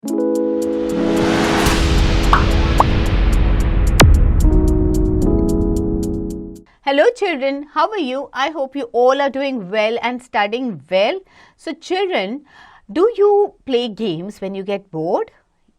Hello children, how are you? I hope you all are doing well and studying well. So children, do you play games when you get bored?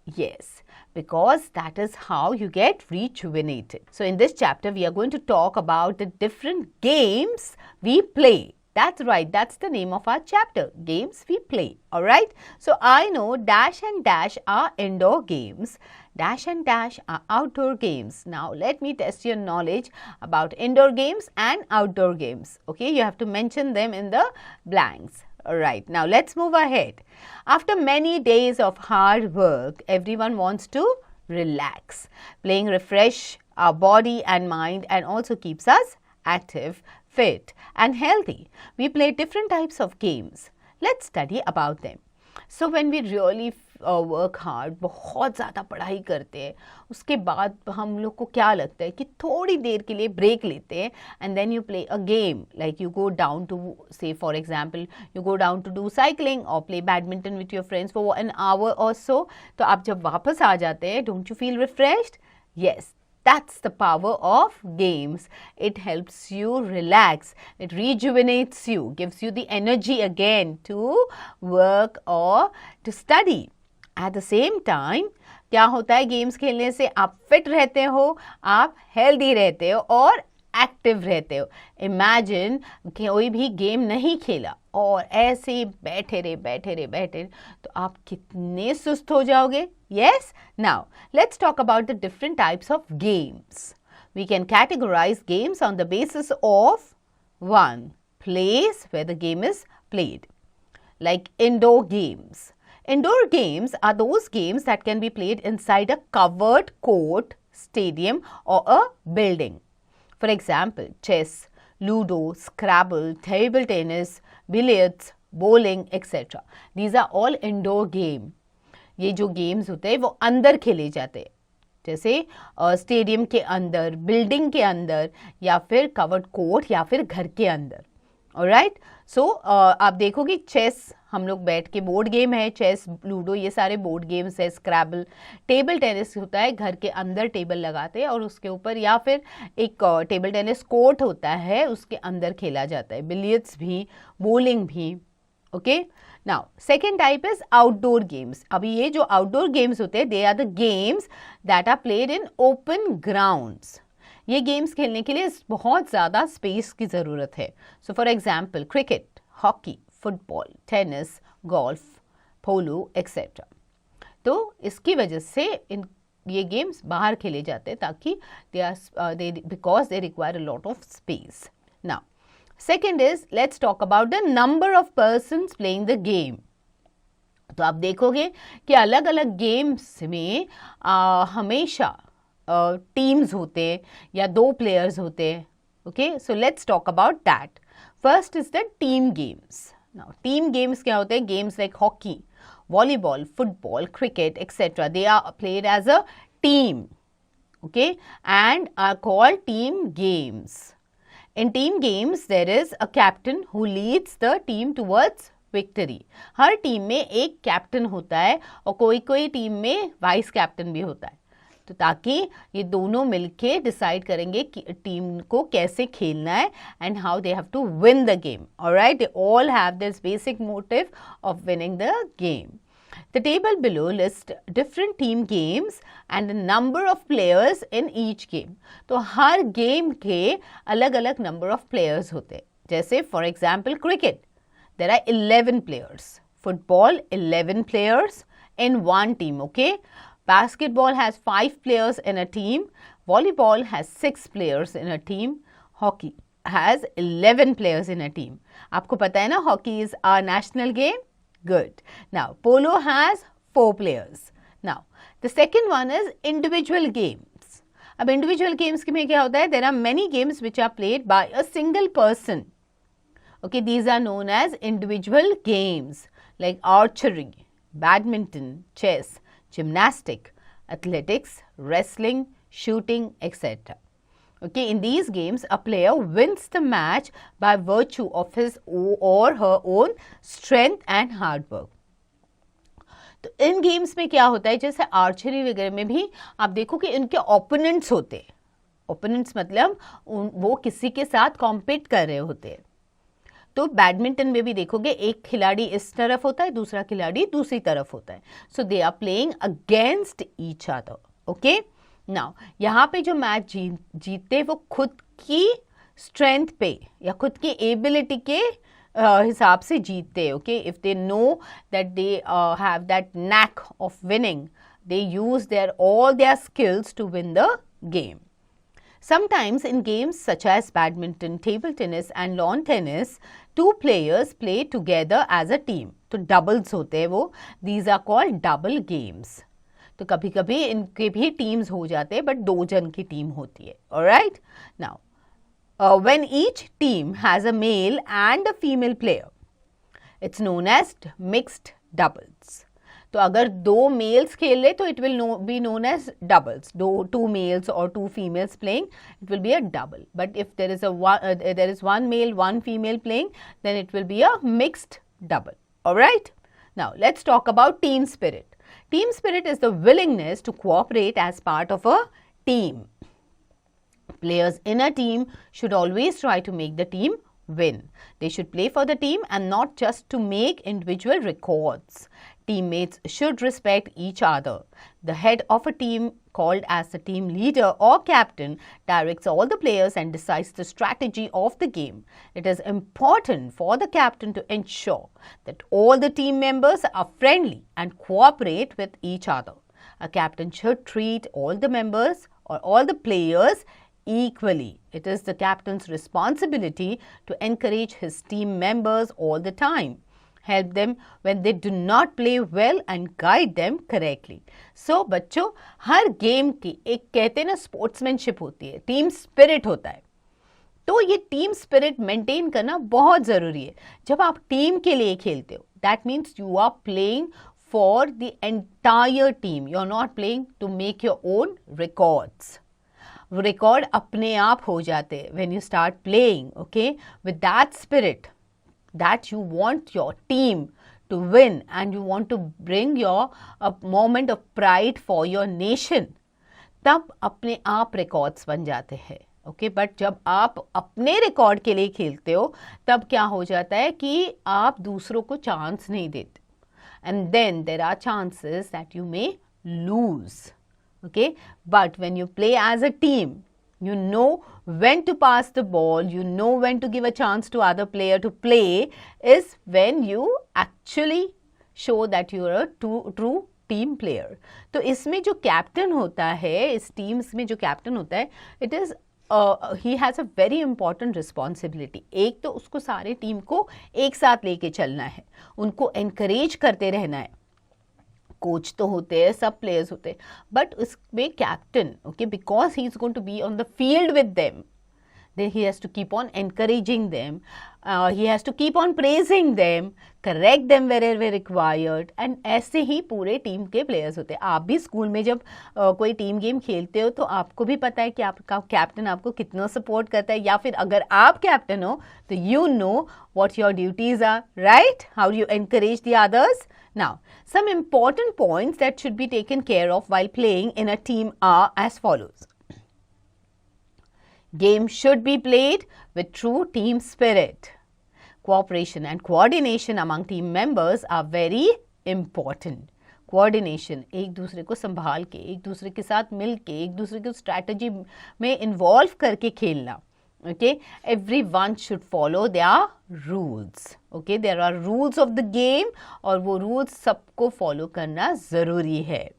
Yes, because that is how you get rejuvenated. So in this chapter, we are going to talk about the different games we play. That's right, that's the name of our chapter, games we play, alright? So I know dash and dash are indoor games, dash and dash are outdoor games. Now let me test your knowledge about indoor games and outdoor games, okay? You have to mention them in the blanks. Alright, now let's move ahead. After many days of hard work, everyone wants to relax. Playing refresh our body and mind and also keeps us active, fit and healthy. We play different types of games. Let's study about them. So when we really work hard, बहुत ज़्यादा पढ़ाई करते हैं, उसके बाद हम लोग को क्या लगता है कि थोड़ी देर के लिए ब्रेक लेते हैं and then you play a game, like you go down to, say for example, you go down to do cycling or play badminton with your friends for an hour or so. तो आप जब वापस आ जाते हैं, don't you feel refreshed? Yes. That's the power of games. It helps you relax. It rejuvenates you, gives you the energy again to work or to study. At the same time, क्या होता है games खेलने से? आप fit रहते हो, आप healthy रहते हो और एक्टिव रहते हो. इमेजिन कोई भी गेम नहीं खेला और ऐसे बैठे तो आप कितने सुस्त हो जाओगे? Yes? Now, let's talk about the different types of games. We can categorize games on the basis of 1. Place where the game is played. Like indoor games. Indoor games are those games that can be played inside a covered court, stadium or a building. For example, chess, ludo, scrabble, table tennis, billiards, bowling, etc. These are all indoor games. ये जो games होते हैं वो अंदर खेले जाते हैं, जैसे स्टेडियम के अंदर, बिल्डिंग के अंदर या फिर कवर्ड कोर्ट या फिर घर के अंदर. ऑलराइट, सो आप देखोगे चेस हम लोग बैठ के, बोर्ड गेम है चेस, लूडो, ये सारे बोर्ड गेम्स है. स्क्रैबल, टेबल टेनिस होता है, घर के अंदर टेबल लगाते हैं और उसके ऊपर, या फिर एक टेबल टेनिस कोर्ट होता है उसके अंदर खेला जाता है. बिलियर्ड्स भी, बोलिंग भी. Okay, now second type is outdoor games. अभी ये जो आउटडोर गेम्स होते हैं, they are the games that are played in open grounds. ये गेम्स खेलने के लिए बहुत ज़्यादा स्पेस की ज़रूरत है. So for example cricket, hockey, football, tennis, golf, polo etcetera. तो इसकी वजह से ये गेम्स बाहर खेले जाते हैं ताकि because they require a lot of space. Now second is, let's talk about the number of persons playing the game. तो आप देखोगे कि अलग अलग गेम्स में हमेशा टीम्स होते हैं या 2 प्लेयर्स होते हैं. Okay, so let's talk about that. First is the team games. Now team games क्या होते हैं? Games like hockey, volleyball, football, cricket etcetera, they are played as a team, okay, and are called team games. In team games, there is a captain who leads the team towards victory. Her team में एक captain होता है और कोई team में vice captain भी होता है. तो ताकि ये दोनों मिलके डिसाइड करेंगे कि टीम को कैसे खेलना है and how they have to win the game. Alright, they all have this basic motive of winning the game. The table below lists different team games and the number of players in each game. तो हर game के अलग अलग number of players होते हैं. जैसे for example cricket, there are 11 players. Football, 11 players in one team, okay? Basketball has 5 players in a team. Volleyball has 6 players in a team. Hockey has 11 players in a team. आपको पता है ना, hockey is our national game? Good. Now, polo has 4 players. Now, the second one is individual games. अब individual games में क्या होता है? There are many games which are played by a single person. Okay, these are known as individual games like archery, badminton, chess, gymnastic, athletics, wrestling, shooting, etc. Okay, in these games, a player wins the match by virtue of his or her own strength and hard work. तो इन games में क्या होता है, जैसे archery वगैरह में भी आप देखो कि इनके ओपोनेंट्स होते हैं, ओपोनेंट्स मतलब वो किसी के साथ कॉम्पीट कर रहे होते हैं। तो बैडमिंटन में भी देखोगे एक खिलाड़ी इस तरफ होता है, दूसरा खिलाड़ी दूसरी तरफ होता है, so they are playing against each other. Okay, now यहाँ पे जो मैच जीतते वो खुद की स्ट्रेंथ पे या खुद की एबिलिटी के हिसाब से जीतते। Okay, if they know that they have that knack of winning, they use their all their skills to win the game. Sometimes in games such as badminton, table tennis and lawn tennis, two players play together as a team. तो doubles होते हैं वो, these are called double games. तो कभी कभी इनके भी teams हो जाते हैं, बट 2 जन की टीम होती है। Alright? Now, when each team has a male and a female player, it's known as mixed doubles. तो अगर 2 मेल्स खेल रहे तो it will be known as doubles, 2 males और 2 females playing, it will be a double. But if there is one male, one female playing, then it will be a mixed double. Alright? Now let's talk about team spirit. Team spirit is the willingness to cooperate as part of a team. Players in a team should always try to make the team win. They should play for the team and not just to make individual records. Teammates should respect each other. The head of a team, called as the team leader or captain, directs all the players and decides the strategy of the game. It is important for the captain to ensure that all the team members are friendly and cooperate with each other. A captain should treat all the members or all the players equally. It is the captain's responsibility to encourage his team members all the time, help them when they do not play well and guide them correctly. So बच्चों, हर game की एक कहते हैं ना sportsmanship होती है, team spirit होता है। तो ये टीम स्पिरिट मेंटेन करना बहुत ज़रूरी है। जब आप टीम के लिए खेलते हो, that means you are playing for the entire team, you are not playing to make your own records. Record अपने आप हो जाते हैं when you start playing, okay, with that spirit that you want your team to win and you want to bring your a moment of pride for your nation, तब अपने आप records बन जाते हैं। ओके, बट जब आप अपने record के लिए खेलते हो तब क्या हो जाता है कि आप दूसरों को चांस नहीं देते, and then there are chances that you may lose. Okay, but when you play as a team, you know when to pass the ball, you know when to give a chance to other player to play, is when you actually show that you are a true team player. तो इसमें जो captain होता है, इस teams में जो captain होता है, it is he has a very important responsibility. एक तो उसको सारे टीम को एक साथ लेके चलना है, उनको encourage करते रहना है। कोच तो होते हैं, सब प्लेयर्स होते हैं, बट उसमें captain, okay, because he is going to be on the field with them, then he has to keep on encouraging them, he has to keep on praising them, correct them wherever required, and ऐसे ही पूरे team के players होते हैं। आप भी school में जब कोई टीम गेम खेलते हो तो आपको भी पता है कि आपका कैप्टन आपको कितना सपोर्ट करता है, या फिर अगर आप कैप्टन हो तो you know what your duties are, right? How you encourage the others. Now, some important points that should be taken care of while playing in a team are as follows. Game should be played with true team spirit. Cooperation and coordination among team members are very important. Coordination, एक दूसरे को संभाल के, एक दूसरे के साथ मिल के, एक दूसरे को स्ट्रैटेजी में इन्वॉल्व करके खेलना। Okay, everyone should follow their rules. Okay, there are rules of the game और वो rules सबको follow करना ज़रूरी है।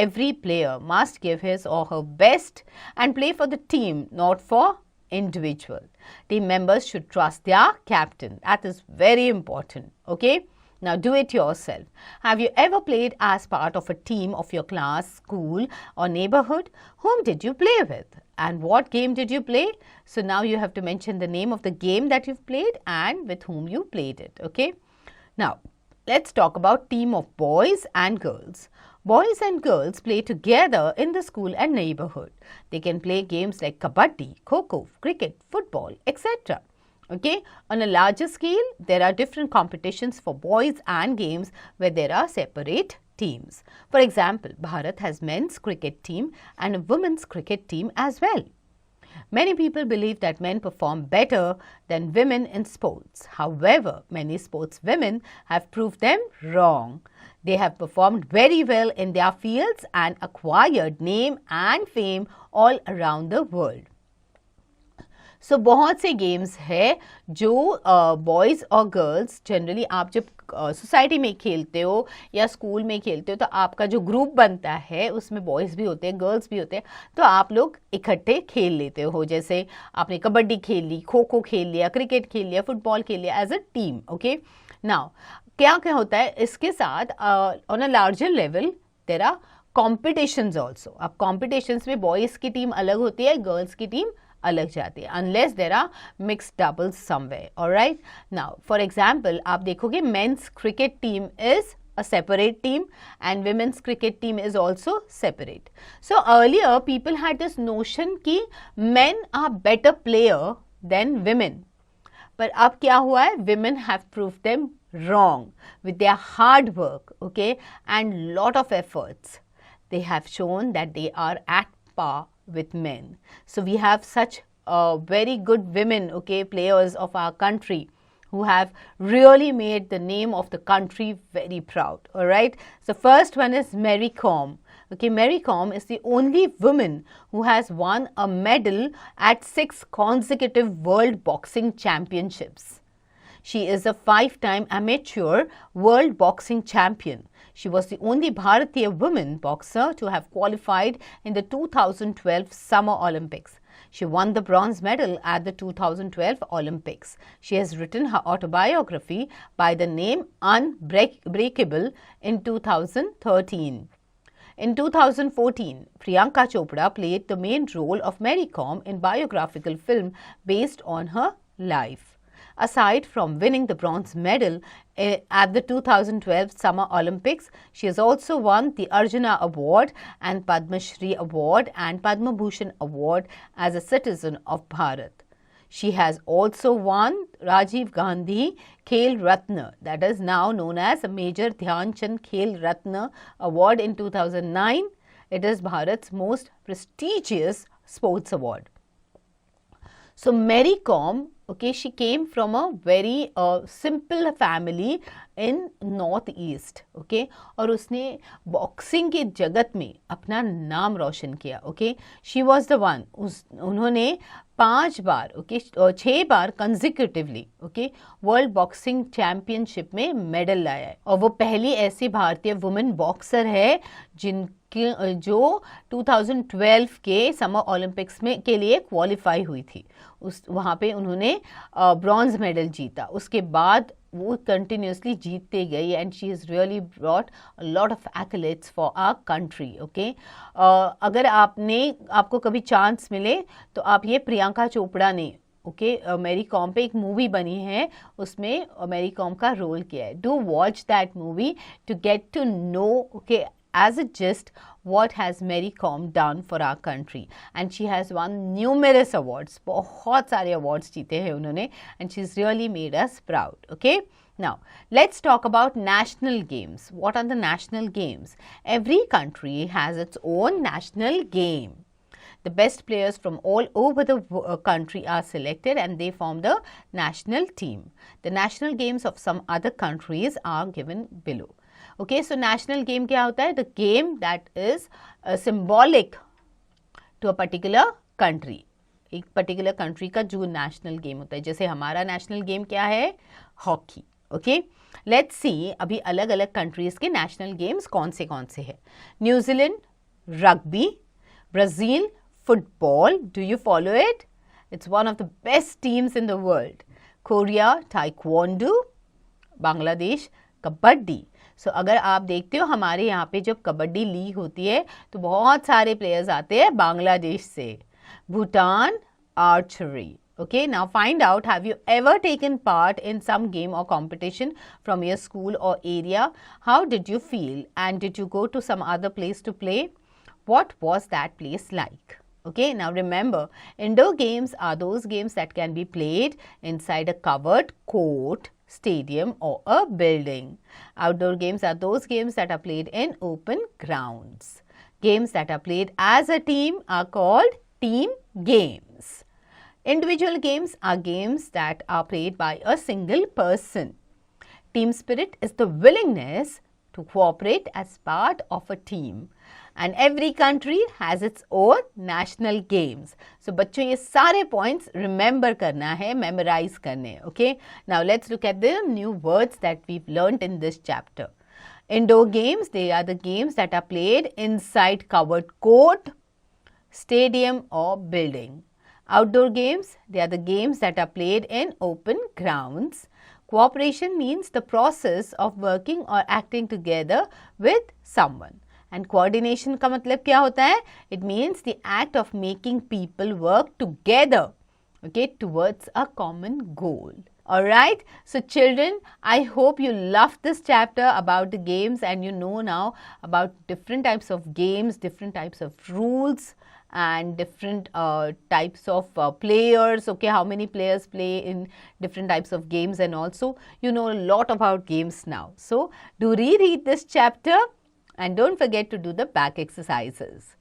Every player must give his or her best and play for the team, not for individual. Team members should trust their captain. That is very important. Okay. Now do it yourself. Have you ever played as part of a team of your class, school or neighborhood? Whom did you play with? And what game did you play? So now you have to mention the name of the game that you've played and with whom you played it. Okay. Now let's talk about team of boys and girls. Boys and girls play together in the school and neighborhood. They can play games like kabaddi, kho-kho, cricket, football, etc. Okay, on a larger scale, there are different competitions for boys and games where there are separate teams. For example, Bharat has men's cricket team and a women's cricket team as well. Many people believe that men perform better than women in sports. However, many sportswomen have proved them wrong. They have performed very well in their fields and acquired name and fame all around the world. So, बहुत से games है जो boys और girls generally आप जब society में खेलते हो या स्कूल में खेलते हो तो आपका जो ग्रुप बनता है उसमें बॉयज़ भी होते हैं, गर्ल्स भी होते हैं, तो आप लोग इकट्ठे खेल लेते हो. जैसे आपने कबड्डी खेल ली, खो खो खेल लिया, क्रिकेट खेल लिया, फुटबॉल खेल लिया as a team. Okay, now क्या क्या होता है इसके साथ on a larger level there are competitions also. अब कॉम्पिटिशन्स में बॉयज़ की टीम अलग होती है, गर्ल्स की टीम अलग जाती है, unless there are mixed doubles somewhere. Alright, now for example आप देखोगे men's cricket team is a separate team and women's cricket team is also separate. So earlier people had this notion कि men are better player than women, पर अब क्या हुआ है, women have proved them wrong with their hard work, okay, and lot of efforts. They have shown that they are at par with men. So we have such very good women, okay, players of our country who have really made the name of the country very proud. All right. So first one is Mary Kom. Okay, Mary Kom is the only woman who has won a medal at 6 consecutive World Boxing Championships. She is a 5-time amateur world boxing champion. She was the only Bharatiya woman boxer to have qualified in the 2012 Summer Olympics. She won the bronze medal at the 2012 Olympics. She has written her autobiography by the name Unbreakable in 2013. In 2014, Priyanka Chopra played the main role of Mary Kom in biographical film based on her life. Aside from winning the bronze medal at the 2012 Summer Olympics, she has also won the Arjuna Award and Padma Shri Award and Padma Bhushan Award as a citizen of Bharat. She has also won Rajiv Gandhi Khel Ratna, that is now known as Major Dhyan Chand Khel Ratna Award in 2009. It is Bharat's most prestigious sports award. So Mary Kom, okay, she came from a very simple family in North East, okay, और उसने boxing के जगत में अपना नाम रोशन किया. okay, she was the one, उन्होंने 5 बार, okay, 6 बार consecutively, okay, world boxing championship में मेडल लाया है, और वो पहली ऐसी भारतीय वुमेन बॉक्सर है जो 2012 के समर ओलंपिक्स में के लिए क्वालिफाई हुई थी. वहाँ पे उन्होंने ब्रॉन्ज मेडल जीता. उसके बाद वो कंटिन्यूसली जीतते गई and she is really brought a lot of accolades for our country. Okay, अगर आपको कभी चांस मिले तो आप ये प्रियंका चोपड़ा ने मेरी कॉम पे एक मूवी बनी है, उसमें मेरी कॉम का रोल किया है. Do watch that movie to get to know okay as a gist what has Mary Kom done for our country, and she has won numerous awards. बहुत सारे awards जीते हैं उन्होंने, and she's really made us proud. Okay, now let's talk about national games. What are the national games? Every country has its own national game. The best players from all over the country are selected and they form the national team. The national games of some other countries are given below. Okay, so national game क्या होता है? The game that is symbolic to a particular country. एक particular country का जो national game होता है. जैसे हमारा national game क्या है? Hockey. Okay, let's see अभी अलग अलग countries के national games कौन से हैं. New Zealand, rugby. Brazil, football. Do you follow it? It's one of the best teams in the world. Korea, taekwondo. Bangladesh, kabaddi. So, अगर आप देखते हो हमारे यहाँ पे जब कबड्डी लीग होती है तो बहुत सारे प्लेयर्स आते हैं बांग्लादेश से. Bhutan, archery. Okay, now find out, have you ever taken part in some game or competition from your school or area? How did you feel, and did you go to some other place to play? What was that place like? Okay, now remember, indoor games are those games that can be played inside a covered court stadium or a building. Outdoor games are those games that are played in open grounds. Games that are played as a team are called team games. Individual games are games that are played by a single person. Team spirit is the willingness to cooperate as part of a team. And every country has its own national games. So बच्चों ये सारे points remember करना है, memorize करने हैं, okay? Now let's look at the new words that we've learnt in this chapter. Indoor games, they are the games that are played inside covered court, stadium or building. Outdoor games, they are the games that are played in open grounds. Cooperation means the process of working or acting together with someone. And coordination का मतलब क्या होता है? It means the act of making people work together, okay, towards a common goal. Alright, so children, I hope you loved this chapter about the games and you know now about different types of games, different types of rules and different types of players, okay, how many players play in different types of games, and also you know a lot about games now. So do reread this chapter and don't forget to do the back exercises.